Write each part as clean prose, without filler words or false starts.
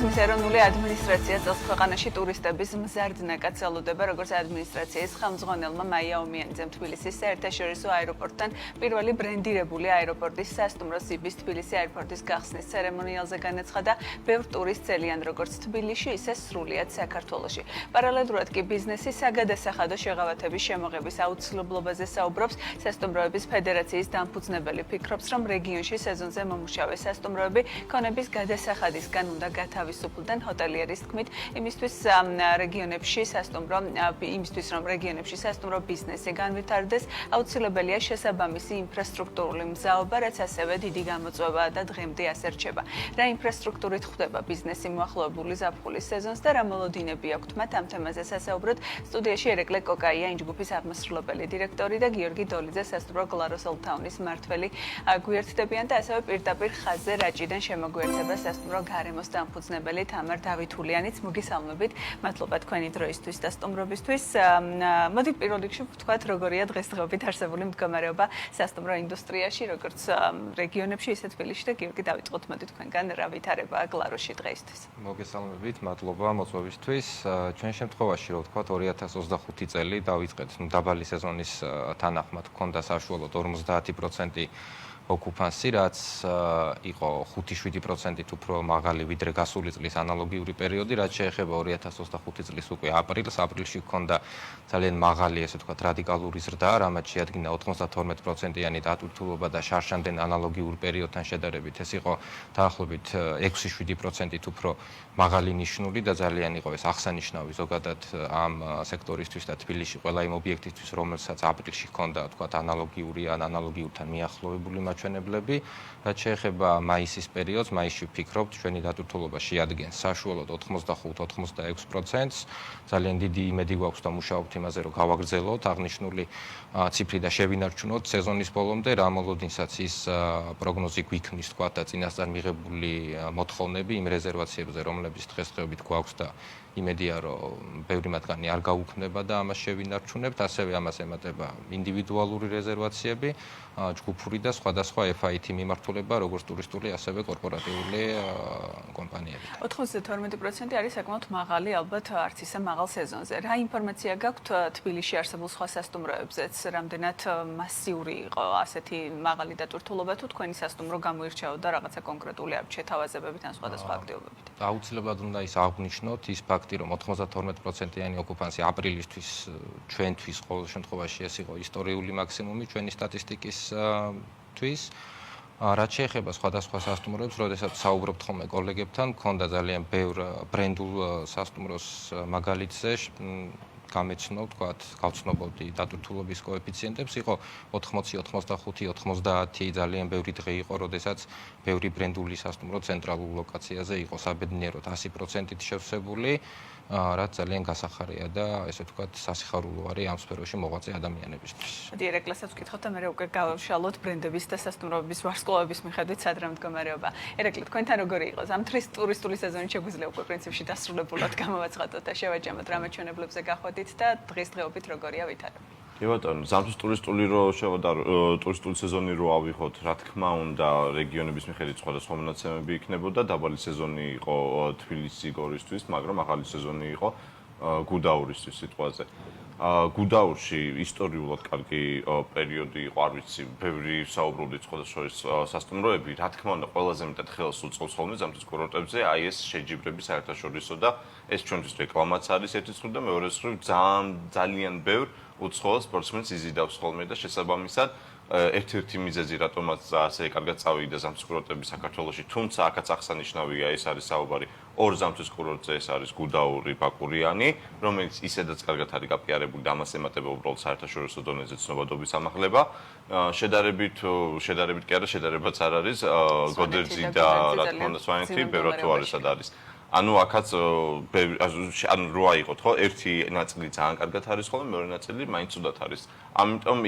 ტურიზმის ეროვნული ადმინისტრაცია წელს ქვეყანაში ტურისტების მზარდ ნაკადს ელოდება, როგორც ადმინისტრაციის ხელმძღვანელმა მაია ომიანიძემ თბილისის საერთაშორისო აეროპორტთან პირველი ბრენდირებული აეროპორტის სასტუმრო სიბის თბილისი აეროპორტის გახსნის ცერემონიალზე განაცხადა, ბევრ ტურისტს ძალიან როგორც თბილისში, ისე სრულიად საქართველოში. პარალელურად კი ბიზნესის საგადასახადო შეღავათების შემოღების აუცილებლობაზე საუბრობს. სასტუმროების ფედერაციის დამფუძნებელი ფიქრობს, რომ რეგიონში სეზონზე მომუშავე სასტუმროები ქონების გადასახადისგან უნდა გათავისუფლდნენ ჰოტელიერის თქმით, იმისთვის რომ რეგიონებში სასტუმრო ბიზნესი განვითარდეს, აუცილებელია შესაბამისი ინფრასტრუქტურული მზაობა, რაც ასევე დიდი გამოწვევაა და დღემდე ასე რჩება. რა ინფრასტრუქტურით ხდება ბიზნესი მოახლოებული ზაფხულის სეზონს და რა მოლოდინები აქვთ მათ ამ თემაზე სასაუბროთ სტუდიაში ერეკლე კოკაია ინჯგუფის აღმასრულებელი დირექტორი და გიორგი დოლიძე სასტუმრო გლაროს ოლთაუნის მმართველი გვიერთდებიან და ასევე პირდაპირ ხაზზე რაჭიდან შემოგვიერთება სასტუმრო გარემოს დამფუძნებელი თამარ დავითულიანიც. მოგესალმებით, მადლობა თქვენი დროისთვის და სტუმრობისთვის. მოდი პირველ რიგში ვთქვათ, როგორია დღესდღეობით არსებული მდგომარეობა სასტუმრო ინდუსტრიაში, როგორც რეგიონებში, ისე თბილისში და გიორგი დავიწყოთ მოდი თქვენგან რა ვითარებაა გლაროში დღეისთვის. მოგესალმებით, მადლობა მოწვევისთვის. ჩვენ შემთხვევაში, რო ვთქვათ, 2025 წელი დავიწყეთ დაბალი სეზონის თანახმად ჰქონდა საშუალოდ 50% ოკუპანსი, რაც იყო 5-7% უფრო მაღალი ვიდრე გასული წლის ანალოგიური პერიოდი, რაც შეეხება 2025 წლის უკვე აპრილში ჰქონდა ძალიან მაღალი, ესე ვთქვათ, რადიკალური ზრდა, რამაც შეადგინა 92%-იანი დატვირთულობა და შარშანდენ ანალოგიურ პერიოდთან შედარებით ეს იყო დაახლოებით 6-7% უფრო მაღალი ნიშნული და ძალიან იყო ეს აღსანიშნავი ზოგადად ამ სექტორისთვის და თბილისში ყველა იმ ობიექტისთვის, რომელსაც აპრილში ჰქონდა, ვთქვათ, ანალოგიური ან ანალოგიურთან მიახლოებული მაჩვენებლები. რაც შეეხება მაისის პერიოდს, მაისში ვფიქრობთ, ჩვენი დატვირთულობა შეადგენს საშუალოდ 85-86%. ძალიან დიდი იმედი გვაქვს და მუშაობთ იმაზე, რომ გავაგრძელოთ აღნიშნული ციფრი და შევინარჩუნოთ სეზონის ბოლომდე, რა მოლოდინსაც ის პროგნოზი გვიქმნის, თქვა და წინასწარ მიღებული მოთხოვნები იმ რეზერვაციებზე, რომლებიც დღესდღეობით გვაქვს და იმედია, რომ ბევრი მათგანი არ გაუქმდება და ამას შევინარჩუნებთ, ასევე ამას ემატება ინდივიდუალური რეზერვაციები, ჯგუფური და სხვადასხვა FIT მიმართულება, როგორც ტურისტული, ასევე კორპორატიული კომპანიები. 92% არის საკმაოდ მაღალი, ალბათ არც ისე მაღალ სეზონზე. რა ინფორმაცია გაქვთ თბილისში არსებულ სხვა სასტუმროებზეც, რამდენად მასიური იყო ასეთი მაღალი დატვირთულობა თუ თქვენი სასტუმრო გამოირჩეოდა რაღაცა კონკრეტული შეთავაზებებით ან სხვადასხვა აქტივობებით? აუცილებლად უნდა ის აღვნიშნოთ ის ფაქტი, რომ 92%-იანი ოკუპანსი აპრილისთვის ჩვენთვის ყოველ შემთხვევაში ეს იყო ისტორიული მაქსიმუმი ჩვენი სტატისტიკისთვის. რაც შეეხება სხვადასხვა სასტუმროებს, როდესაც საუბრობთ ხოლმე კოლეგებთან, მქონდა ძალიან ბევრ ბრენდულ სასტუმროს მაგალითზე გამეცნო, ვთქვათ, გავცნობოდი დატვირთულობის კოეფიციენტებს, იყო 80, 85, 90 ძალიან ბევრი დღე იყო, როდესაც ბევრი ბრენდული სასტუმრო ცენტრალურ ლოკაციაზე იყო საბედნიეროდ 100%-ით შევსებული, რაც ძალიან გასახარია და ესე ვთქვათ, სასიხარულო არის ამ სფეროში მოღვაწე ადამიანებისთვის. მოდი ერეკლესაც ვკითხოთ და მე უკვე გავშალოთ ბრენდების და სასტუმროების ვარსკვლავების მიხედვით სად რა მდგომარეობა. ერეკლე, თქვენთან როგორი იყო? ამ ტურისტული სეზონი შეგვიძლია უკვე პრინციპში დასრულებულად გამოვაცხადოთ და შევაჯამოთ რა მაჩვენებლებზე გახვედით და დღესდღეობით როგორია ვითარება. კი ბატონო, ზამთრის ტურისტული სეზონი რო ავიღოთ, რა თქმა უნდა, რეგიონების მიხედვით სხვადასხვა მონაცემები იქნებოდა. დაბალი სეზონი იყო თბილისი გორისთვის, მაგრამ ახალი სეზონი იყო გუდაურისთვის სიტყვაზე. გუდაურში ისტორიულად კარგი პერიოდი იყო, არ ვიცი, ბევრი საუბრობდით სხვადასხვა სასტუმროები, რა თქმა უნდა, ყველაზე მეტად ხელს უწყობს ხოლმე ზამთრის კურორტებზე, აი ეს შეჯიბრები საერთაშორისო და ეს ჩვენთვის რეკლამაც არის ერთი მხრივ და მეორე მხრივ ძალიან ბევრ უცხოელ სპორტსმენს იზიდავს ხოლმე და შესაბამისად ერთ-ერთი მიზეზი, რატომაც ასე კარგად წავიდა ზამთრის კურორტები საქართველოში, თუმცა აქაც აღსანიშნავია, ეს არის საუბარი ორ ზამთრის კურორტზე, ეს არის გუდაური, ბაკურიანი, რომელიც ისედაც კარგად არის გაპიარებული და ამას ემატება უბრალოდ საერთაშორისო დონეზე ცნობადობის ამაღლება. შედარებით კი არა, შედარებაც არ არის, გოდერძი და რა თქმა უნდა სვანეთი ბევრად თუ არისად არის. ანუ აქაც რო აიღოთ, ხო, ერთი ნაწილი ძალიან კარგად არის ხოლმე, მეორე ნაწილი მაინც უდათ არის. ამიტომ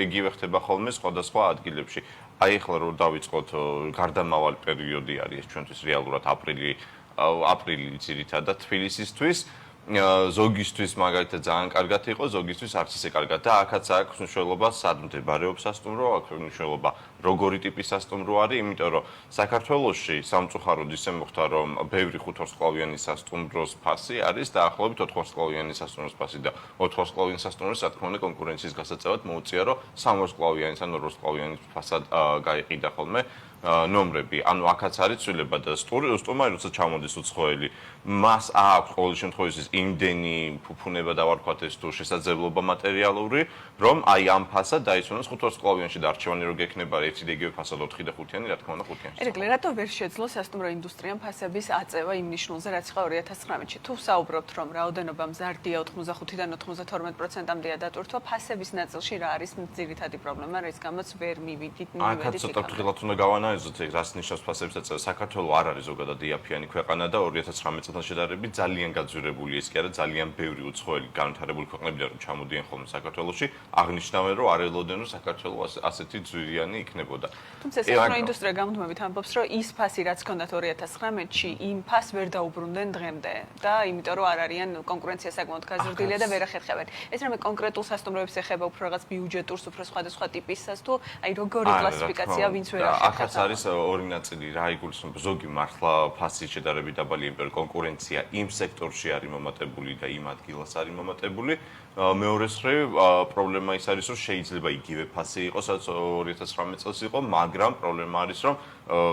იგივე ხდება ხოლმე სხვადასხვა ადგილებში. აი ახლა რო დავიწყოთ, გარდამავალი პერიოდი არის ეს ჩვენთვის რეალურად აპრილი ძირითადად თბილისისთვის. ზოგისთვის მაგალითად ძალიან კარგად იყო, ზოგისთვის არც ისე კარგად და აქაც აქვს მნიშვნელობა სად მდებარეობს სასტუმრო, აქვს მნიშვნელობა როგორი ტიპის სასტუმრო არის, იმიტომ რომ საქართველოში სამწუხაროდ ისე მოხდა რომ ბევრი 5 ვარსკვლავიანი სასტუმროს ფასი არის დაახლოებით 4 ვარსკვლავიანი სასტუმროს ფასი და 4 ვარსკვლავიანი სასტუმროს რა თქმა უნდა კონკურენციის გასაწევად მოუწია რომ 3 ვარსკვლავიანი ან 2 ვარსკვლავიანი ფასად გაიყიდა ხოლმე ნომრები. ანუ აქაც არის ცვლილება და სტუმარი როცა ჩამოდის უცხოელი, მას აქვს ყოველ შემთხვევაში იმდენი ფუფუნება და ვარქვათ ეს თუ შესაძლებლობა მატერიალური, რომ აი ამ ფასად დაიცვანოს 5 ვარსკვლავიანში და არჩევანი რო გექნება ერთი და იგივე ფასად 4 და 5-იანი, რა თქმა უნდა 5-იანი. ერეკლე, რატო ვერ შეძლო სასტუმრო ინდუსტრიამ ფასების აწევა იმ ნიშნულზე, რაც იყო 2019-ში? თუ საუბრობთ, რომ რაოდენობა მზარდია 85-დან 92%-მდეა დატვირთვა, ფასების ნაწილში რა არის ძირითადი პრობლემა, რის გამოც ვერ მივიდით აქაც ცოტა ფრთხილად უნდა გავანალიზოთ, რას ნიშნავს ფასების აწევა. საქართველო არ არის ზოგადად იაფიანი ქვეყანა და 2019 წელთან შედარებით ძალიან გაძვირებული ის კი არა, ძალიან ბევრი უცხოელი განვითარებული ქვეყნებიდან რომ ჩამოდიან ხოლმე საქართველოში, აღნიშნავენ რომ არ ელოდნენ რომ საქართველოს ასეთი ძვირიანი იქნებოდა. თუმცა სასტუმრო ინდუსტრია გამუდმებით ამბობს, რომ ის ფასი რაც ჰქონდათ 2019-ში, იმ ფასს ვერ დაუბრუნდნენ დღემდე და იმიტომ რომ არ არიან კონკურენცია საკმაოდ გაზრდილია და ვერ ახერხებენ. ეს რამე კონკრეტულ სასტუმროებს ეხება უფრო რაღაც ბიუჯეტურს, უფრო სხვადასხვა ტიპისას თუ აი როგორი კლასიფიკაცია ვინც ვერ ახერხებს. აქაც არის ორი ნაწილი რა იგულისხმება ზოგი მართლა ფასის შედარებით დაბალი იმიტომ კონკურენცია იმ სექტორში არის მომატებული და იმ ადგილას არის მომატებული მეორე მხრივ პრობლემა ის არის რომ შეიძლება იგივე ფასი იყოს სადაც 2019 წელს იყო მაგრამ პრობლემა არის რომ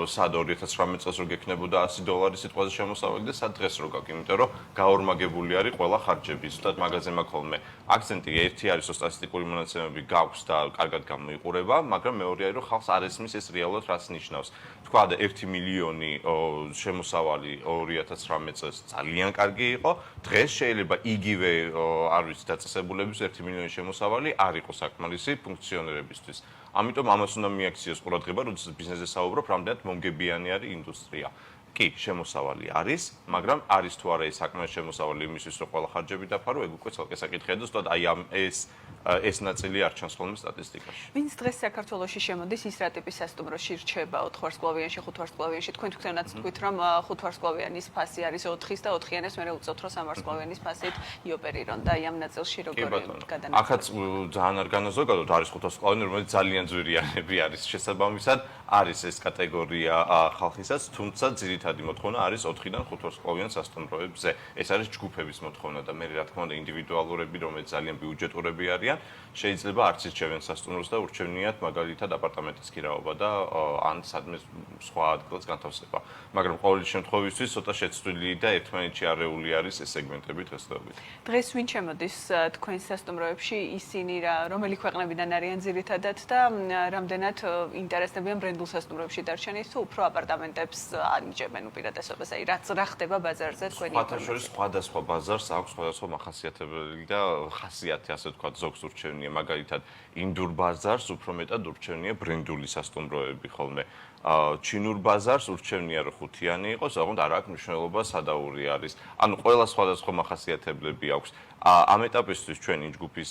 სად 2019 წელს რო გექნებოდა $100 სიტყვაზე შემოსავალი და სად დღეს რო გაქვს იმიტომ რომ გაორმაგებული არის ყველა ხარჯები ზუსტად მაგაზე მაქვს ხოლმე აქცენტი ერთი არის რომ სტატისტიკური მონაცემები გაქვს და კარგად გამოიყურება მაგრამ მეორე არის რომ ხალხს არ ესმის ეს რეალურად რას ნიშნავს თქვა 1 მილიონი შემოსავალი 2019 წელს ძალიან კარგი იყო დღეს შეიძლება იგივე არ ვიცი დაწესებულების 1 მილიონი შემოსავალი არ იყოს საკმარისი ფუნქციონირებისთვის ამიტომ ამას უნდა მიაქციოს ყურადღება როდესაც ბიზნესზე საუბრობ რამდენად მომგებიანი არის ინდუსტრია კი შემოსავალი არის მაგრამ არის თუ არა ეს საკმარისი შემოსავალი იმისთვის რომ ყველა ხარჯები დაფარო ეგ უკვე ცალკე საკითხია და ზუსტად აი ამ ეს ნაწილი არ ჩანს ხოლმე სტატისტიკაში. ვინც დღეს საქართველოში შემოდის ის რა ტიპის სასტუმროში რჩება 4 ვარსკვლავიანში, 5 ვარსკვლავიანში, თქვენ თქვენაც თქვით რომ 5 ვარსკვლავიანის ფასი არის 4-ის და 4-იანეს მე უწევთ რომ 3 ვარსკვლავიანის ფასით იოპერირონ და აი ამ ნაწილში როგორი გადანაწილება. აქაც ძალიან არ განაზოგადოთ არის 5 ვარსკვლავიანი რომელიც ძალიან ძვირიანები არის შესაბამისად არის ეს კატეგორია ხალხისაც თუმცა ძირითადი მოთხოვნა არის 4-დან 5 ვარსკვლავიან სასტუმროებზე. ეს არის ჯგუფების მოთხოვნა და მე რა თქმა უნდა ინდივიდუალურები რომელიც ძალიან ბიუჯეტურები არიან შეიძლება არც ირჩევენ სასტუმროს და ურჩევნიათ მაგალითად აპარტამენტის ქირაობა და ან სადმე სხვა ადგილას განთავსება. მაგრამ ყოველი შემთხვევისთვის ცოტა შეცვლილი და ერთმანეთში არეული არის ეს სეგმენტები დღესდღეობით. დღეს ვინ შემოდის თქვენ სასტუმროებში ისინი რომელი ქვეყნებიდან არიან ძირითადად და რამდენად ინტერესდებიან ბრენდულ სასტუმროებში დარჩენის თუ უფრო აპარტამენტებს ანიჭებენ უპირატესობას აი რა ხდება ბაზარზე თქვენი ინფორმაცია. სხვადასხვა ბაზარს აქვს სხვადასხვა მახასიათებელი და ხასიათი ასე ვთქვათ ზოგს ურჩევნია მაგალითად ინდურ ბაზარს უფრო მეტად ურჩევნია ბრენდული სასტუმროები ხოლმე ჩინურ ბაზარს ურჩევნია რომ ხუთიანი იყოს ოღონდ არ აქვს მნიშვნელობა სადაური არის ანუ ყველა სხვადასხვა მახასიათებლები აქვს ამ ეტაპისთვის ჩვენი ჯგუფის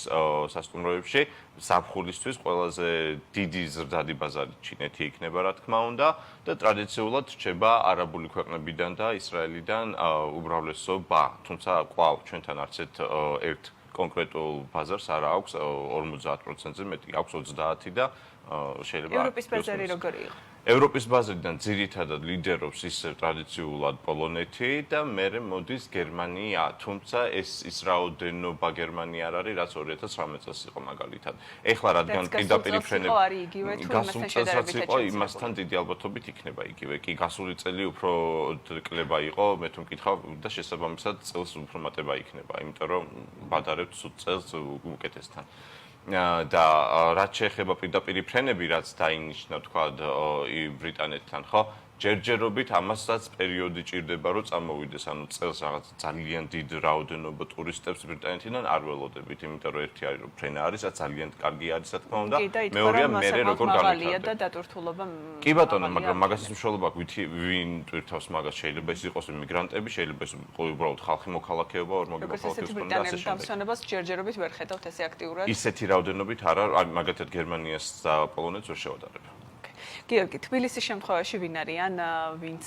სასტუმროებში ზაფხულისთვის ყველაზე დიდი ზრდადი ბაზარი ჩინეთი იქნება რა თქმა უნდა და ტრადიციულად რჩება არაბული ქვეყნებიდან და ისრაელიდან უმრავლესობა თუმცა კვლავ ჩვენთან არც ერთ კონკრეტულ ბაზარს არ აქვს 50%-ზე მეტი აქვს 30 და შეიძლება ევროპის ბაზარი როგორი იყო? ევროპის ბაზრიდან ძირითადად ლიდერობს ისე ტრადიციულად პოლონეთი და მერე მოდის გერმანია, თუმცა ის რაოდენობა გერმანია არ არის, რაც 2019 წელს იყო მაგალითად. ეხლა რადგან პირდაპირ ფრენები არის იგივე თუ იმასთან შედარებით იყო, იმასთან დიდი ალბათობით იქნება იგივე. კი, გასული წელი უფრო კლება იყო, მე თუ მკითხავ და შესაბამისად წელს უფრო მატება იქნება, იმიტომ რომ ვადარებთ სულ წელს უკეთესთან. და რაც შეეხება პირდაპირ ფრენები, რაც დაინიშნა თქვა ბრიტანეთთან, ხო? ჯერჯერობით ამასაც პერიოდი ჭირდება, რომ წამოვიდეს, ანუ წელს რაღაც ძალიან დიდ რაოდენობა ტურისტებს ბრიტანეთიდან არ ველოდებით, იმიტომ რომ ერთი არის რომ ფრენა არის, რაც ძალიან კარგი არის, რა თქმა უნდა. მეორეა მე როგორ გამიტარდება და დატვირთულობა. კი ბატონო, მაგრამ მაგასაც მნიშვნელობა აქვს, ვინ ტვირთავს მაგას, შეიძლება ის იყოს იმიგრანტები, შეიძლება ის უბრალოდ ხალხი მოქალაქეობა, ორმოგი მოქალაქეობის კონდა ასე შემდეგ. დამსვენებას ჯერჯერობით ვერ ხედავთ ესე აქტიურად. ისეთი რაოდენობით არა, მაგათად გერმანიას და პოლონეთს ვერ შევადარებ. გიორგი, თბილისის შემთხვევაში ვინ არიან, ვინც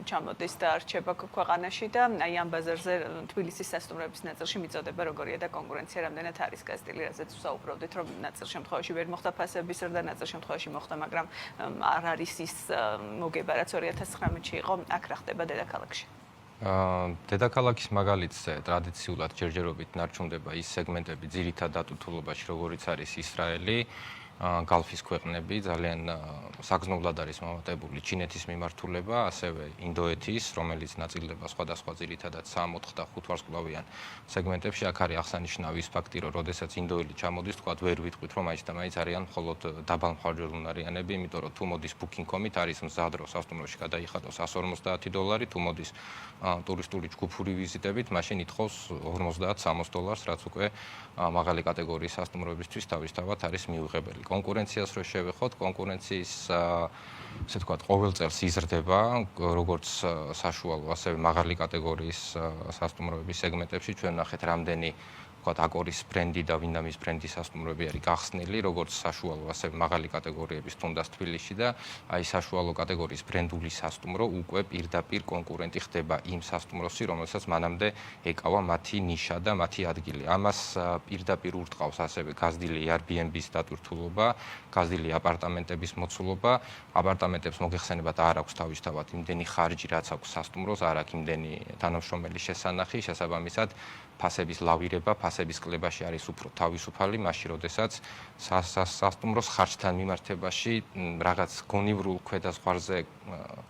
ჩამოდის და არჩება ქვეყანაში და აი ამ ბაზარზე თბილისის სასტუმროების ნაწილში მიწოდება როგორია და კონკურენცია რამდენად არის გაზრდილი, რაზეც ვსაუბრობდით, რომ ნაწილ შემთხვევაში ვერ მოხდა ფასების ზრდა, ნაწილ შემთხვევაში მოხდა, მაგრამ არ არის ის მოგება, რაც 2019-ში იყო, აქ რა ხდება დედაქალაქში. დედაქალაქის მაგალითზე ტრადიციულად ჯერჯერობით ნარჩუნდება ის სეგმენტები ძირითად დატვირთულობაში, როგორიც არის ისრაელი, გალფის ქვეყნები, ძალიან საგრძნობლად არის მომატებული ჩინეთის მიმართულება, ასევე ინდოეთის, რომელიც ნაწილდება სხვადასხვა ძირითადად 3, 4 და 5 ვარსკვლავიან სეგმენტებში. აქ არის აღსანიშნავი ის ფაქტი, რომ როდესაც ინდოელი ჩამოდის, თქვათ, ვერ ვიტყვით, რომ მაინც და მაინც არიან მხოლოდ დაბალმხარჯველუნარიანები, იმიტომ რომ თუ მოდის Booking.com-ით არის მზად რომ სასტუმროში გადაიხადოს $150, თუ მოდის ტურისტული ჯგუფური ვიზიტებით, მაშინ ითხოვს $50-60, რაც უკვე მაღალი კატეგორიის სასტუმროებისთვის თავისთავად არის მიუღებელი. კონკურენციას რო შევეხოთ, კონკურენციის ასე ვთქვათ, ყოველ წელს იზრდება, როგორც საშუალო, ასევე მაღალი კატეგორიის სასტუმროების სეგმენტებში. ჩვენ ნახეთ, რამდენი ვთქვათ, აკორის ბრენდი და ვინამის ბრენდის სასტუმროები არის გახსნილი, როგორც საშუალო, ასევე მაღალი კატეგორიების თუნდაც თბილისში და აი საშუალო კატეგორიის ბრენდული სასტუმრო უკვე პირდაპირ კონკურენტი ხდება იმ სასტუმროსი, რომელსაც მანამდე ეკავა მათი ნიშა და მათი ადგილი. ამას პირდაპირ ურტყავს ასევე გაზრდილი Airbnb-ის დატვირთულობა, გაზრდილი აპარტამენტების მოცულობა. აპარტამენტებს მოგეხსენებათ არ აქვს თავისთავად იმდენი ხარჯი, რაც აქვს სასტუმროს, არ აქვს იმდენი თანამშრომელი შესანახი, შესაბამისად ფასების ლავირება, ფასების კლებაში არის უფრო თავისუფალი, მაშინ როდესაც სასტუმროს ხარჯთან მიმართებაში რაღაც გონივრულ ქვედაზღვარზე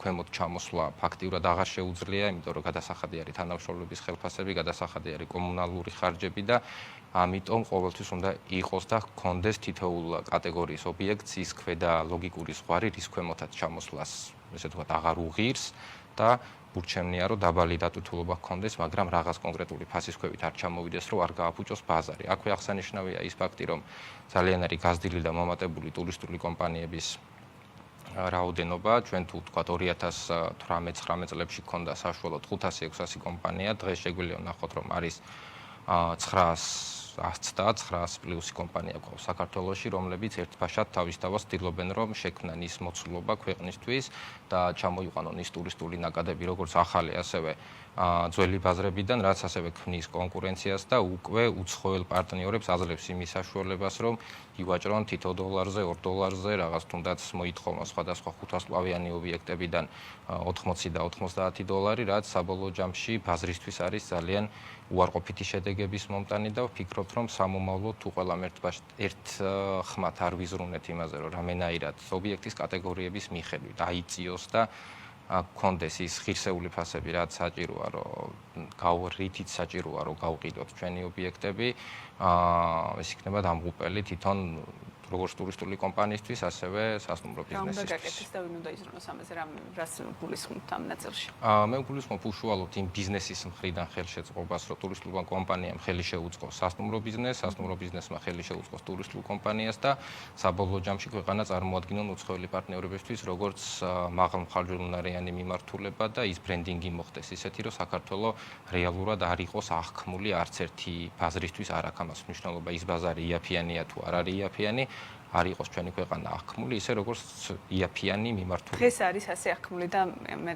ქვემოთ ჩამოსვლა ფაქტიურად აღარ შეუძლია, იმიტომ რომ გადასახადი არის თანამშრომლების ხელფასები, გადასახადი არის კომუნალური ხარჯები და ამიტომ ყოველთვის უნდა იყოს და ჰქონდეს თითოეულ კატეგორიის ობიექტს ის ქვედა ლოგიკური ზღვარი, რის ქვემოთაც ჩამოსვლას, ესე ვთქვათ, აღარ უღირს და ურჩევნია, რომ დაბალი დატვირთულობა ჰქონდეს, მაგრამ რაღაც კონკრეტული ფასის ქვევით არ ჩამოვიდეს, რომ არ გააფუჭოს ბაზარი. აქვე აღსანიშნავია ის ფაქტი, რომ ძალიან არის გაზრდილი და მომატებული ტურისტული კომპანიების რაოდენობა. ჩვენ თუ ვთქვათ 2018-19 წლებში ჰქონდა საშუალოდ 500-600 კომპანია, დღეს შეგვიძლია ვნახოთ, რომ არის 900 პლუსი კომპანია გვყავს საქართველოში, რომლებიც ერთბაშად თავისთავად ცდილობენ, რომ შექმნან ის მოცულობა ქვეყნისთვის და ჩამოიყვანონ ის ტურისტული ნაკადები, როგორც ახალი, ასევე ძველი ბაზრებიდან, რაც ასევე ქმნის კონკურენციას და უკვე უცხოელ პარტნიორებს აძლევს იმის საშუალებას, რომ ივაჭრონ თითო $2, $2 რაღაც თუნდაც მოითხოვნა სხვადასხვა 5 ვარსკვლავიანი ობიექტებიდან 80 და $90, რაც საბოლოო ჯამში ბაზრისთვის არის ძალიან უარყოფითი შედეგების მომტანი და ვფიქრობ, რომ სამომავლოდ თუ ყველამ ერთ ხმად არ ვიზრუნეთ იმაზე, რომ რამენაირად ობიექტის კატეგორიების მიხედვით აიწიოს და გქონდეს ის ღირსეული ფასები, რაც საჭიროა, რომ რითიც საჭიროა, რომ გავყიდოთ ჩვენი ობიექტები, ეს იქნება დამღუპელი თვითონ როგორც ტურისტული კომპანიისთვის, ასევე სასტუმრო ბიზნესისთვის. რა უნდა გაკეთდეს და ვინ უნდა იზრუნოს ამაზე, რას გულისხმობთ ამ ნაწილში? მე გულისხმობ უშუალოდ იმ ბიზნესის მხრიდან ხელშეწყობას, რომ ტურისტულ კომპანიამ ხელი შეუწყოს სასტუმრო ბიზნესს, სასტუმრო ბიზნესმა ხელი შეუწყოს ტურისტულ კომპანიას და საბოლოო ჯამში ქვეყანა წარმოადგინონ უცხოელი პარტნიორებისთვის, როგორც მაღალმხარჯველუნარიანი მიმართულება და ის ბრენდინგი მოხდეს ისეთი, რომ საქართველოს რეალურად არ იყოს აღქმული არც ერთი ბაზრისთვის, არ აქვს ამას მნიშვნელობა, ის ბაზარი იაფიანია თუ არ არის იაფიანი. არ იყოს ჩვენი ქვეყანა აღქმული, ისე როგორც იაფიანი მიმართულება. დღეს არის ასე აღქმული და მე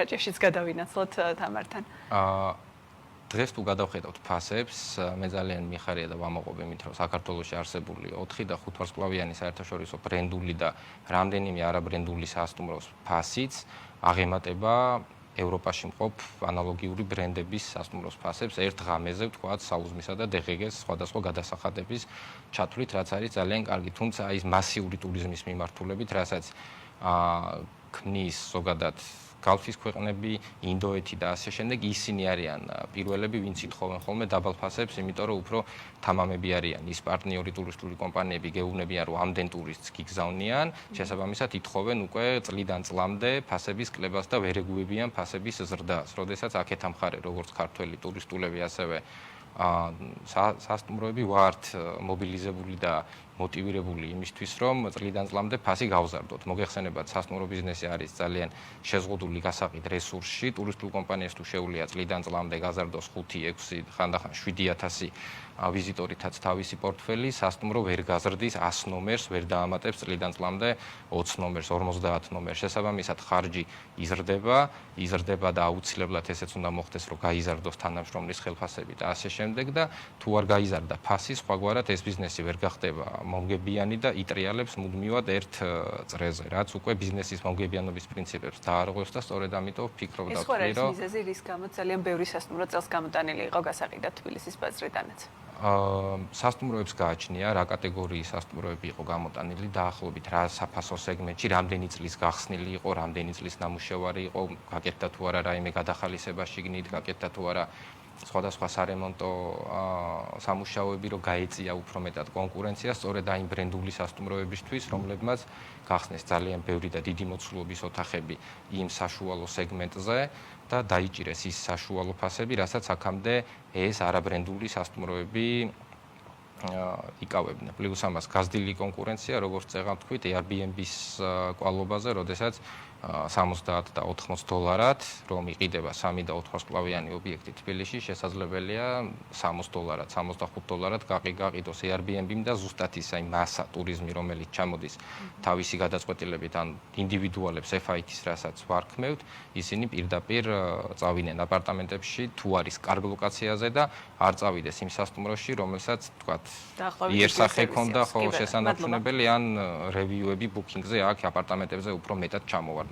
რაჭაშიც გადავინაცვლოთ თამართან. დღეს თუ გადავხედავთ ფასებს, მე ძალიან მიხარია და ვამაყობ იმით, რომ საქართველოში არსებული 4 და 5 ვარსკვლავიანი საერთაშორისო ბრენდული და რამდენიმე არაბრენდული სასტუმროს ფასიც აღემატება ევროპაში მყოფ ანალოგიური ბრენდების სასტუმროს ფასებს ერთ ღამეზე, ვთქვათ, საუზმისა და DGG-ს სხვადასხვა გადასახადების ჩათვლით, რაც არის ძალიან კარგი, თუმცა ის მასიური ტურიზმის მიმართულებით, რასაც ქმნის ზოგადად გალფის ქვეყნები, ინდოეთი და ასე შემდეგ, ისინი არიან პირველები, ვინც ითხოვენ ხოლმე დაბალ ფასებს, იმიტომ რომ უფრო თამამები არიან ის პარტნიორი ტურისტული კომპანიები, გეუბნებიან, რომ ამდენ ტურისტს გიგზავნიან, შესაბამისად ითხოვენ უკვე წლიდან წლამდე ფასების კლებას და ვერ ეგუებიან ფასების ზრდას. როდესაც აქეთ ამხარე, როგორც ქართველი ტურისტულები, ასევე სასტუმროები ვართ მობილიზებული და მოტივირებული იმისთვის, რომ წლიდან წლამდე ფასი გავზარდოთ. მოგეხსენებათ, სასტუმრო ბიზნესი არის ძალიან შეზღუდული გასაყიდ რესურსში. ტურისტულ კომპანიას თუ შეუძლია წლიდან წლამდე გაზარდოს 5-6 ხანდახან 7,000 ვიზიტორითაც თავისი პორტფელი, სასტუმრო ვერ გაზრდის 100 ნომერს, ვერ დაამატებს წლიდან წლამდე 20 ნომერს, 50 ნომერს. შესაბამისად, ხარჯი იზრდება და აუცილებლად ესეც უნდა მოხდეს, რომ გაიზარდოს თანამშრომლის ხელფასები და ასე შემდეგ და თუ არ გაიზარდა ფასი, სხვაგვარად ეს ბიზნესი ვერ გახდება მომგებიანი და იტრიალებს მუდმივად ერთ წრეზე, რაც უკვე ბიზნესის მომგებიანობის პრინციპებს დაარღვევს და სწორედ ამიტომ ვფიქრობ და ვთვლი, რომ ეს ხო არის მიზეზი, რის გამოც ძალიან ბევრი სასტუმრო წელს გამოტანილი იყო გასაყიდად თბილისის ბაზრიდანაც. სასტუმროებს გააჩნია, რა კატეგორიის სასტუმროები იყო გამოტანილი დაახლოებით რა საფასო სეგმენტში, რამდენი წლის გახსნილი იყო, რამდენი წლის ნამუშევარი იყო, გაკეთდა თუ არა რაიმე გადახალისება შიგნით, გაკეთდა თუ არა სხვადასხვა სარემონტო სამუშაოები, რომ გაეწია უფრო მეტად კონკურენცია, სწორედ აი ბრენდული სასტუმროებისთვის, რომლებმაც გახსნეს ძალიან ბევრი და დიდი მოცულობის ოთახები იმ საშუალო სეგმენტზე და დაიჭირეს ის საშუალო ფასები, რასაც აქამდე ეს არაბრენდული სასტუმროები იკავებდნენ. პლუს ამას გაზრდილი კონკურენცია, როგორც წეღან თქვით, Airbnb-ის კვალობაზე, როდესაც 70 და 80 დოლარად, რომ იყიდება 3 და 4 სკლავიანი ობიექტი თბილისში, შესაძლებელია 60 დოლარად, 65 დოლარად გაყიდოს Airbnb-მ და ზუსტად ის აი მასა ტურიზმი, რომელიც ჩამოდის თავისი გადაწყვეტილებით ან ინდივიდუალებს FIT-ს, რასაც ვარქმევთ, ისინი პირდაპირ წავიდნენ აპარტამენტებში, თუ არის კარგ ლოკაციაზე და არ წავიდეს იმ სასტუმროში, რომელსაც თქვათ იერსახე ქონდა ხო შესანარჩუნებელი ან რევიუები ბუკინგზე აქ აპარტამენტებზე უფრო მეტად ჩამოვარდნილი.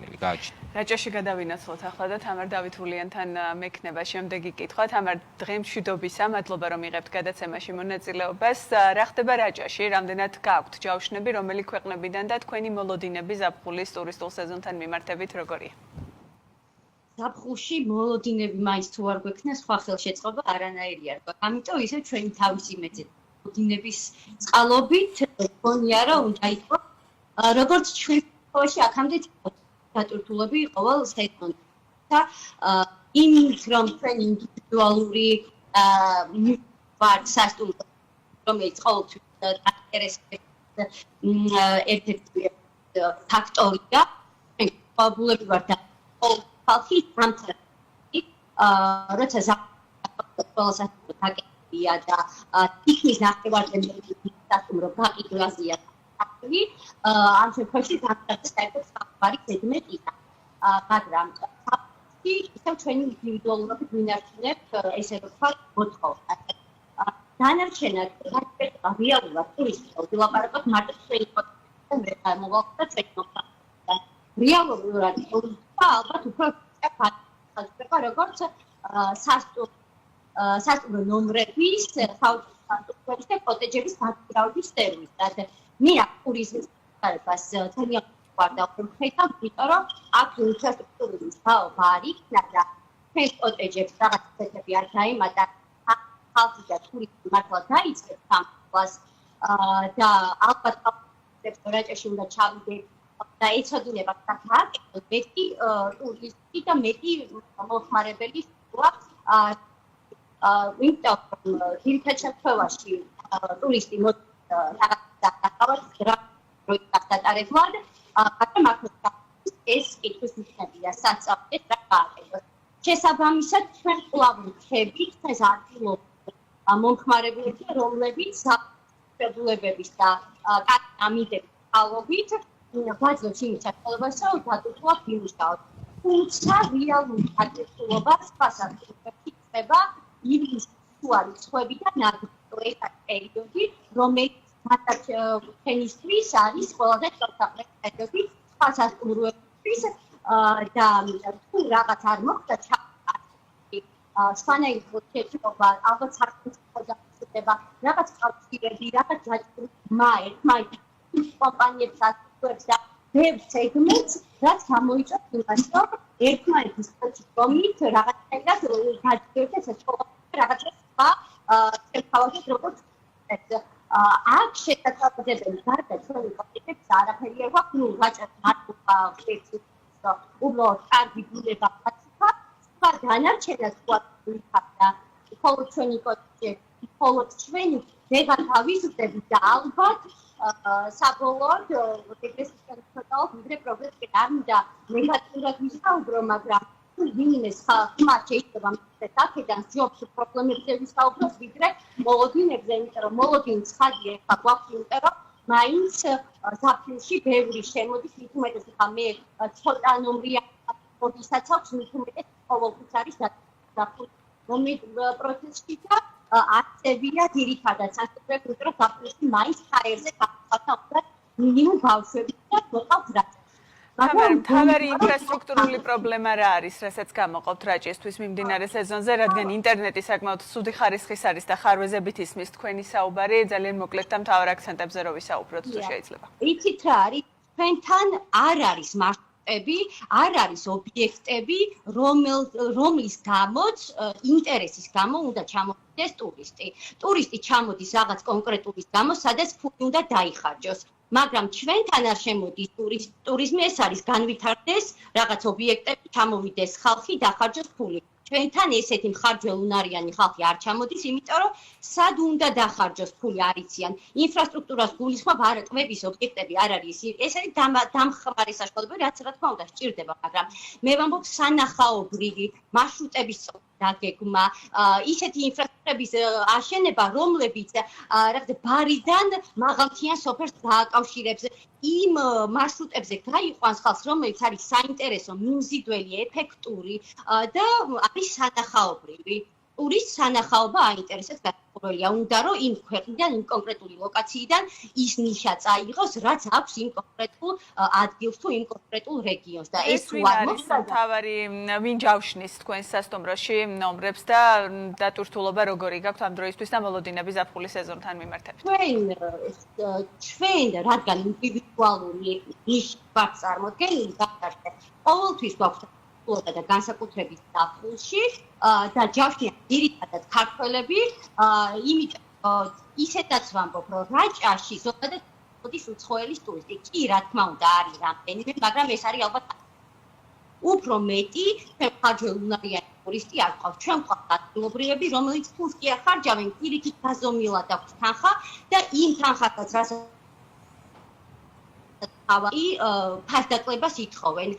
რაჭაში გადავინაცვლოთ ახლა და თამარ დავითულიანთან მექნება შემდეგი კითხვა. თამარ, დღემშვიდობისა, მადლობა რომ იღებთ გადაცემაში მონაწილეობას. რა ხდება რაჭაში? რამდენად გააქვთ ჯავშნები, რომელი ქვეყნებიდან და თქვენი მოლოდინები ზაფხულის ტურისტულ სეზონთან მიმართებით როგორია? ზაფხულში მოლოდინები მაინც თუ არ გვექნა, სხვა ხელშეწყობა არანაირი არ გვაქვს. ამიტომ ისე ჩვენი თავისი მეძებნ მოლოდინების წყალობით გონია რომ უნდა იყოს როგორც ჩვენ ყოველში აქამდე დატვირთულები ყოველ სეზონში და იმით რომ ჩვენ ინდივიდუალური ვარ სასტუმრო რომელიც ყოველთვის დაინტერესებს ერთ-ერთი ფაქტორია ჩვენ ყვაბულები ვარ და ხალხი სამწუხაროდ როცა ყველა სასტუმრო დაკეთებულია და ტიქნის ნახევარდენები სასტუმრო გაყიდვაზეა ამ შემთხვევაში განსაკუთრებით საერთოდ საუბარი ზედმეტია, მაგრამ ისევ ჩვენი ინდივიდუალურობით ვინარჩუნებთ ესე რომ ვთქვათ მოთხოვნა. დანარჩენად რეალურად ტურისტებს ვილაპარაკოთ მარტო ჩვენი პოტენციალთან ვერ მოვალთ და ჩვენი მოხდა. რეალურად ტურისტთა ალბათ უფრო ხალხდება როგორც სასტუმრო ნომრების საუთის და კოტეჯების დაგრავის სერვისი. მე ტურიზმის გარებას ძალიან ვარდა ხეთა, იმიტომ რომ აქ ინფრასტრუქტურის საუბარი არ იქნა და ჩვენ კოტეჯებს რაღაც წესები არ დაიმატა, ხალხი და ტურისტი მართლა დაიწყებს სამყაროს და ალბათ რაჭაში უნდა ჩავიდეთ და ეცოდინება საკითხი მეტი ტურისტი და მეტი მოხმარებელი გვაქვს იმიტომ რომ ძირითად შემთხვევაში ტურისტი რაღაც დატარებლად, მაგრამ ეს კითხვის ნიშნებია საწავლეთ რა გააკეთოს. შესაბამისად, ჩვენ კვლავ ვხდებით ეს ადგილობრივი მომხმარებლები, რომლებიც საფუძვლებების და ამიდების წყალობით გვაძლევს იმის საშუალებას, რომ დატვირთულად ვიმუშაოთ. თუმცა რეალური დატვირთულობა სხვა სასტუმროებში ხდება ივლისის შუა რიცხვებიდან აგვისტოს პერიოდი, რომელიც თენისთვის არის ყველაზე წელთაღრიცხვის პერიოდი სხვა სასტუმროებისთვის და თუ რაღაც არ მოხდა სხვანაირი პროცესობა ალბათ საფუძვლდება რაღაც კავშირები, რაღაც ჯაჭვურმა ერთმანეთს კომპანიებს ასწავლებს და ბევრ სეგმენტს რაც გამოიწვევს იმას, რომ ერთმანეთის პროცესით რაღაცნაირად გაჭირდეს ეს რაღაცა სხვა შეხავებას როგორც ეს აქ შესაძლებელი გარდა ჩვენი კოპიტებს არაფერი არ გვაქვს, ნუ ვაჭრობთ მარტო ხერხს უბრალოდ კარგი ბუნება გაციხა, სხვა დანარჩენად გვაქვს ხოლო ჩვენი კოპიტები, ხოლო ჩვენი ვეგან თავისუფლები და ალბათ საბოლოოდ რეგრესისგან ცოტაოდ ვიდრე პროგრესი არ უნდა ნეგატიურად ვისაუბრო, მაგრამ ვინმეს ხალხმა შეიძლება მისცეს აქედან ჯობს პრობლემებზე ვისაუბროს ვიდრე მოლოდინებზე, იმიტომ რომ მოლოდინი ცხადია ხა გვაქვს, იმიტომ რომ მაინც ზაფხულში ბევრი შემოდის, მით უმეტეს ხა მე ცოტა ნომრია როდესაც აქვს მით უმეტეს ყოველთვის არის ზაფხული პროცესში და აქცევია ძირითადად სასწრაფო იმიტომ რომ ზაფხულში მაინც ჰაერზე გახსოვდა მინიმუმ ბავშვები და მოყავთ რა თავარი ინფრასტრუქტურული პრობლემა რა არის, რასაც გამოყოფთ რაჭისთვის მიმდინარე სეზონზე, რადგან ინტერნეტი საკმაოდ ცუდი ხარისხის არის და ხარვეზებით ისმის თქვენი საუბარი, ძალიან მოკლედ და მთავარ აქცენტებზე რო ვისაუბროთ, თუ შეიძლება. იცით რა არის? თქვენთან არ არის მარშრუტები, არ არის ობიექტები, რომლის გამოც ინტერესის გამო უნდა ჩამოვიდეს ტურისტი. ტურისტი ჩამოდის რაღაც კონკრეტულის გამო, სადაც ფული უნდა დაიხარჯოს. მაგრამ ჩვენთან არ შემოდის ტურიზმი, ეს არის განვითარდეს რაღაც ობიექტები, ჩამოვიდეს ხალხი, დახარჯოს ფული. ჩვენთან ესეთი მხარჯველუნარიანი ხალხი არ ჩამოდის, იმიტომ რომ სად უნდა დახარჯოს ფული არ იციან. ინფრასტრუქტურას გულისხმობ, არა ტბების ობიექტები არ არის. ეს არის დამხმარე საშუალებები, რაც რა თქმა უნდა სჭირდება, მაგრამ მე ვამბობ სანახაობრივი მარშრუტების დაგეგმა, ისეთი ინფრასტრუქტურების აშენება, რომლებიც რაღაცა ბარიდან მაღალმთიან სოფერს დააკავშირებს იმ მარშრუტებზე გაიყვანს ხალხს, რომელიც არის საინტერესო, მიმზიდველი, ეფექტური და არის სანახაობრივი. ტურისტს სანახაობა აინტერესებს გასაყურველია, უნდა რომ იმ ქვეყნიდან, იმ კონკრეტული ლოკაციიდან ის ნიშა წაიღოს, რაც აქვს იმ კონკრეტულ ადგილს თუ იმ კონკრეტულ რეგიონს და ეს თუ არ მოხდა თავარი ვინ ჯავშნის თქვენს სასტუმროში ნომრებს და დატვირთულობა როგორი გაქვთ ამ დროისთვის და მოლოდინების ზაფხულის სეზონთან მიმართებით? ჩვენ რადგან ინდივიდუალური ნიში გვაქვს წარმოდგენილი, ყოველთვის გვაქვს და განსაკუთრებით ზაფხულში და ჯავშნიან ძირითადად ქართველები, იმიტომ ისედაც ვამბობ, რომ რაჭაში ზოგადად მოდის უცხოელის ტურისტი. კი, რა თქმა უნდა, არის რამდენიმე, მაგრამ ეს არის ალბათ უფრო მეტი ხარჯველუნარიანი ტურისტი არ ყავს. ჩვენ ყავს ადგილობრივები, რომელიც ფულს კი არ ხარჯავენ, პირიქით გაზომილად აქვს თანხა და იმ თანხასაც რასაც თავი ფასდაკლებას ითხოვენ.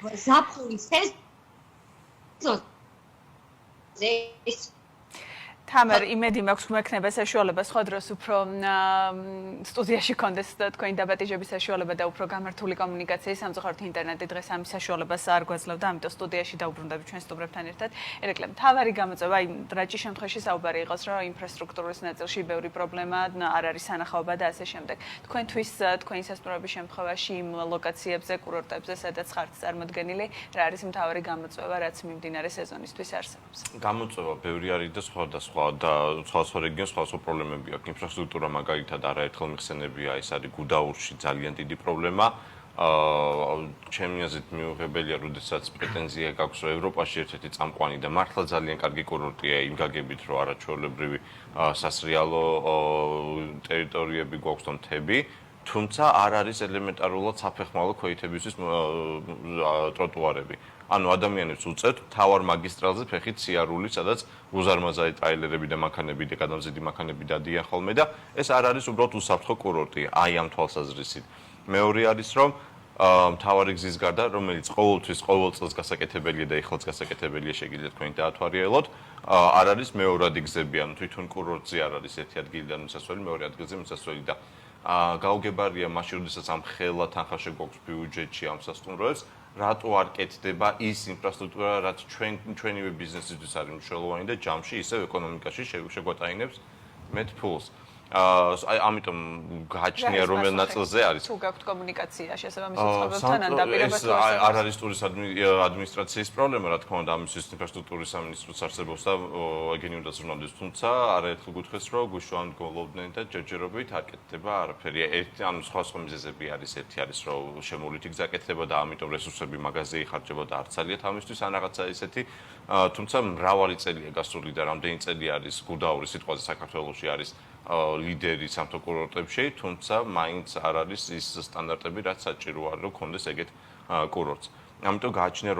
ზაფხულის სეზონზე თამარ, იმედი მაქვს გვექნება საშუალება სხვა დროს უფრო სტუდიაში კონდეს თქვენი დაბატიჟების საშუალება და უფრო გამართული კომუნიკაციის სამწუხაროდ ინტერნეტი დღეს ამის საშუალებას არ გვაძლევდა, ამიტომ სტუდიაში დავუბრუნდები ჩვენ სტუმრებთან ერთად. ერეკლე, მთავარი გამოწვევა იმ რაჭის შემთხვევაში საუბარი იყოს, რომ ინფრასტრუქტურის ნაწილში ბევრი პრობლემა არ არის სანახაობა და ასე შემდეგ. თქვენთვის თქვენი სასტუმროების შემთხვევაში იმ ლოკაციებზე, კურორტებზე, სადაც ხართ წარმოდგენილი, რა არის მთავარი გამოწვევა, რაც მიმდინარე სეზონისთვის არსებობს? გამოწვევა ბევრი არის და სხვა რეგიონს სხვა პრობლემები აქვს. ინფრასტრუქტურა მაგალითად არაერთხელ მიხსენებია, ეს არის გუდაურში ძალიან დიდი პრობლემა. ჩემი აზრით მიუღებელია, როდესაც პრეტენზია გაქვს, რომ ევროპაში ერთ-ერთი წამყვანი და მართლა ძალიან კარგი კურორტია იმ გაგებით, რომ არაჩვეულებრივი სასრიალო ტერიტორიები გვაქვს და მთები, თუმცა არ არის ელემენტარულად საფეხმავლო ქვეითებისთვის ტროტუარები. ანუ ადამიანებს უწევთ თავარ მაგისტრალზე ფეხით სიარული, სადაც უზარმაზარი ტრაილერები და მანქანები და გადამზიდი მანქანები დადიან ხოლმე და ეს არ არის უბრალოდ უსაფრთხო კურორტი, აი ამ თვალსაზრისით. მეორე არის, რომ მთავარი გზის გარდა, რომელიც ყოველთვის ყოველ წელს გასაკეთებელია და ეხლაც გასაკეთებელია, შეგიძლიათ თქვენ დაათვალიერებოთ, არ არის მეორადი გზები, ანუ თვითონ კურორტზე არ არის ერთი ადგილიდან მისასვლელი, მეორე ადგილზე მისასვლელი და გაუგებარია მაშინ, როდესაც ამ ხელა თანხაში გვაქვს ბიუჯეტში ამ სასტუმროებს, რატო არ კეთდება ის ინფრასტრუქტურა, რაც ჩვენივე ბიზნესისთვის არის მნიშვნელოვანი და ჯამში ისევ ეკონომიკაში შეგვატაინებს მეტ ფულს. ამიტომ გააჩნია რომელ ნაწილზე არის. თუ გაქვთ კომუნიკაცია შესაბამის უცხოებთან ან დაპირებას ეს არ არის ტურისტ ადმინისტრაციის პრობლემა, რა თქმა უნდა, ამისთვის ინფრასტრუქტურის სამინისტროც არსებობს და ეგენი უნდა ზრუნავდეს, თუმცა არაერთხელ გითხრეს, რომ გვიშვან გოლობდნენ და ჯერჯერობით არ კეთდება არაფერი. ანუ სხვა მიზეზები არის, ერთი არის, რომ შემოვლითი გზა კეთდება და ამიტომ რესურსები მაგაზე იხარჯება და არც ალიათ ამისთვის ან რაღაცა ისეთი, თუმცა მრავალი წელია გასული და რამდენი წელი არის გუდაური სიტყვაზე საქართველოში არის ლიდერი სამთო კურორტებში, თუმცა მაინც არ არის ის სტანდარტები, რაც საჭირო არის, რომ კონდეს ეგეთ კურორტს. ამიტომ გააჩნია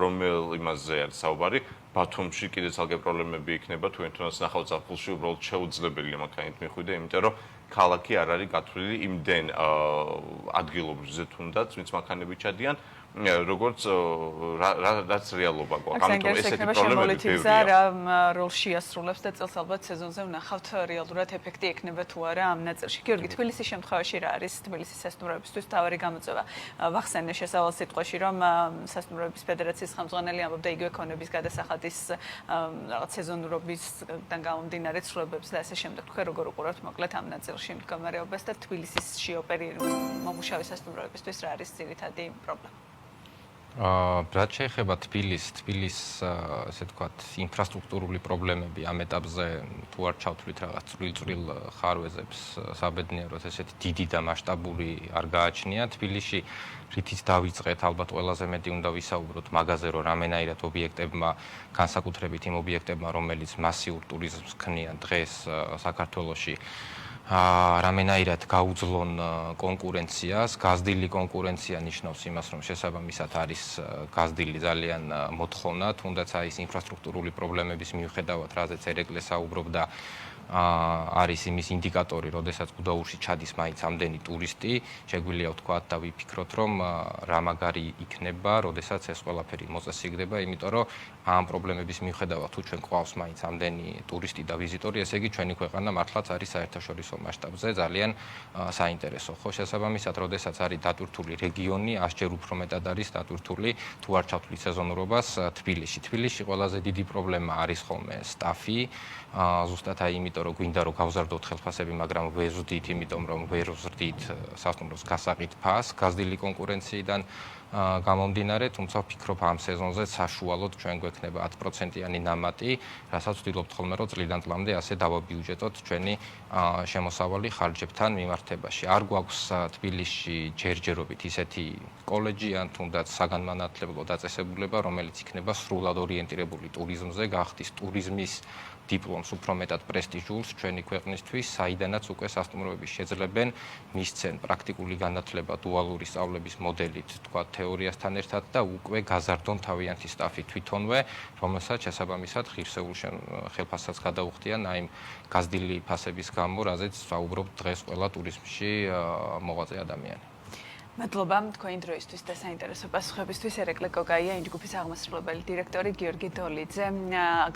რომელ იმაზე არის საუბარი. ბათუმში კიდეც ალგე პრობლემები იქნება, თუ თუნდაც ნახავთ ზაფხულში უბრალოდ შეუძლებელია მანქანით მიხვიდე, იმიტომ რომ ქალაქი არ არის გათვლილი იმდენ ადგილობრივზე თუნდაც, ვინც მანქანები ჩადიან, როგორც რაც რეალობა გვაქვს. ამიტომ ესეთი პრობლემები ბევრია. რა როლს შეასრულებს და წელს ალბათ სეზონზე ვნახავთ რეალურად ეფექტი ექნება თუ არა ამ ნაწილში. გიორგი, თბილისის შემთხვევაში რა არის თბილისის სასტუმროებისთვის თავარი გამოწვევა? ვახსენე შესავალ სიტყვაში, რომ სასტუმროების ფედერაციის ხელმძღვანელი ამბობდა იგივე ქონების გადასახადის რაღაც სეზონურობისგან გამომდინარე ცვლილებებს და ასე შემდეგ. თქვენ როგორ უყურებთ მოკლედ ამ ნაწილში მდგომარეობას და თბილისში მომუშავე სასტუმროებისთვის რა არის ძირითადი პრობლემა? რაც შეეხება თბილისს, ესე ვთქვათ, ინფრასტრუქტურული პრობლემები ამ ეტაპზე თუ არ ჩავთვლით რაღაც წვრილ ხარვეზებს საბედნიეროდ ესეთი დიდი და მასშტაბური არ გააჩნია. თბილისში რითიც დავიწყეთ, ალბათ ყველაზე მეტი უნდა ვისაუბროთ მაგაზე, რომ რამენაირად ობიექტებმა, განსაკუთრებით იმ ობიექტებმა, რომელიც მასიურ ტურიზმს ქმნიან დღეს საქართველოში, რამენაირად გაუძლონ კონკურენციას. გაზრდილი კონკურენცია ნიშნავს იმას, რომ შესაბამისად არის გაზრდილი ძალიან მოთხოვნა, თუნდაც აი ეს ინფრასტრუქტურული პრობლემების მიუხედავად, რაზეც ერეკლე საუბრობდა, არის იმის ინდიკატორი, როდესაც გუდაურში ჩადის მაინც ამდენი ტურისტი, შეგვიძლია ვთქვათ და ვიფიქროთ, რომ რა მაგარი იქნება, როდესაც ეს ყველაფერი მოწესრიგდება, იმიტომ რომ ამ პრობლემების მიუხედავად, თუ ჩვენ გვყავს მაინც ამდენი ტურისტი და ვიზიტორი, ესე იგი ჩვენი ქვეყანა მართლაც არის საერთაშორისო მასშტაბზე ძალიან საინტერესო. ხო, შესაბამისად, როდესაც არის დატვირთული რეგიონი, 100-ჯერ უფრო მეტად არის დატვირთული, თუ არ ჩავთვლით სეზონურობას თბილისში. თბილისში ყველაზე დიდი პრობლემა არის ხოლმე სტაფი, ზუსტად აი იმიტომ რომ გვინდა რომ გავზარდოთ ხელფასები, მაგრამ ვერ ვზრდით, იმიტომ რომ ვერ ვზრდით სასტუმროს გასაყიდ ფასს, გაზრდილი კონკურენციიდან გამომდინარე, თუმცა ვფიქრობ ამ სეზონზე საშუალოდ ჩვენ გვექნება 10%-იანი ნამატი, რასაც ვთქვით ხოლმე რომ წლიდან წლამდე ასე დავაბიუჯეტოთ ჩვენი შემოსავალი ხარჯებთან მიმართებაში. არ გვაქვს თბილისში ჯერჯერობით ისეთი კოლეჯი ან თუნდაც საგანმანათლებლო დაწესებულება, რომელიც იქნება სრულად ორიენტირებული ტურიზმზე, გახდის ტურიზმის დიპლომს უფრო მეტად პრესტიჟულს ჩვენი ქვეყნისთვის, საიდანაც უკვე სასტუმროები შეძლებენ მისცენ პრაქტიკული განათლება დუალური სწავლების მოდელით, თქვა თეორიასთან ერთად და უკვე გაზარდონ თავიანთი სტაფი თვითონვე, რომელსაც შესაბამისად ღირსეულ ხელფასსაც გადაუხდიან აი გაზრდილი ფასების გამო, რაზეც საუბრობ დღეს ყველა ტურიზმში მოღვაწე ადამიანი. მადლობა თქვენი დროისთვის და საინტერესო პასუხებისთვის. ერეკლე კოკაია, ინჯგუფის აღმასრულებელი დირექტორი გიორგი დოლიძე,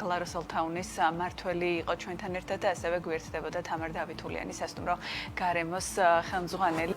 გლაროს ოლთაუნის მმართველი იყო ჩვენთან ერთად და ასევე გვერდდებოდა თამარ დავითულიანი სასტუმრო გარემოს ხელმძღვანელი.